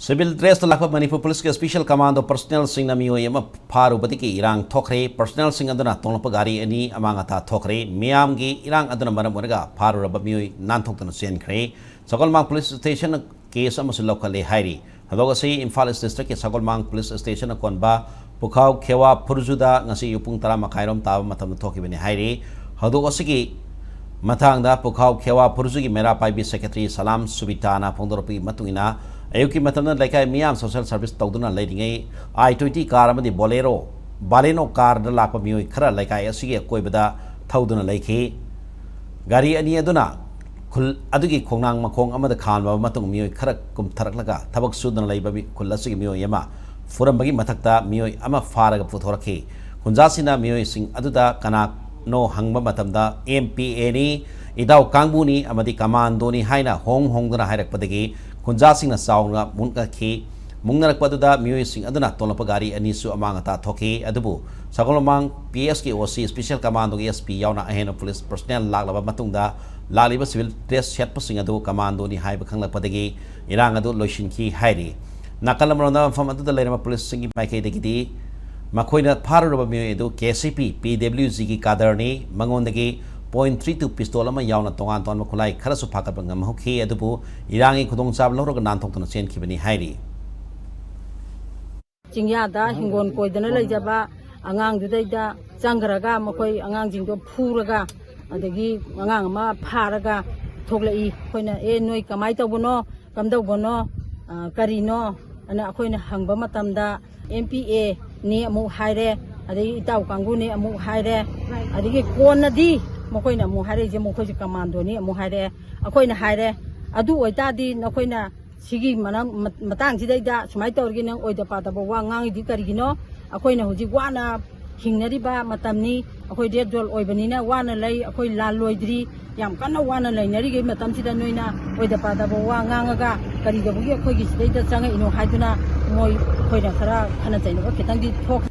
Civil dress lakpa Manipur Police ke Special Commando personnel sing na miyo yama pharu pati ke irang thokre personnel sing aduna tongpa gari ani amanga tha thokre miam gi irang aduna maram wanaga pharu raba miyo nan thok tana sen khre Sakolmang Police Station case amasu lokale hairi hadoga sei Imphal District ke Sakolmang Police Station konba pukhau khewa phurjuda ngasi upung tara makhairom tawa matam thoki bene hairi hadoga sigi mathangda pukhau khewa phurjugi mera paibi secretary Salam Subitana phongdoropi matungina Ayuki matana like Miam social service Toduna Lady I-20 car amadi Bolero Baleno car the lapa mu kara like I see a koibada Toduna Lake Gari ani aduna Kul adugi konang makong amada khan matung mu kara kum taraklaka tabak sudan laibabi kulasi mu yama Furambagi matakta mu ama faraga putoraki Kunjasina mu sing aduda kanak no hangba matamda MPA ni Idao Kangbuni amadi Kamando ni haina hongdana hairak padagi Kunjasing na sauna munka ki mungnarak paduda music aduna tolapagari anisu amangata thoki adubu Sakolmang PSK OC Special Commando SP yauna aheno police personnel laglaba matungda laliba civil dress set pasing adu commando ni haiba khanglak padagi irang adu loishin ki hairi nakalamrona fam adu lerama police singi paike degidi makoina pharuba mu edu KCP PWG ki kadarni mangondagi .32 pistol ama yauna tongan ton makulai khara su phakat bangam hokhi adubu irangi khudong chab lorog nan thokna chen khibani hairi Chingya da hingon koidana leijaba angang dudaida changraga makoi angang jingdo phuraga adagi angang ma pharaga thoklai khoina e noi kamai tawbono kamdau bono karino ana khoina hangba matamda MPA ni amu haire adagi itaw kangu ni amu haire adagi konadi Mokoina muhare je mokoji commando ni muhare akoina haire adu oitadi nakoina sigi manam matang sidaida sumai tawrgi nang oida pata bo wa ngang di karigino akoina hoji wana hingnari ba matamni akoi de dol oibanina wana lai akoi la loidri yam kana wana lai nari ge matam sida noina oida pata bo wa ngangaga kariga bugi akoi gi sidaida changa ino haiduna moi koina khara khana chaino kitang di thok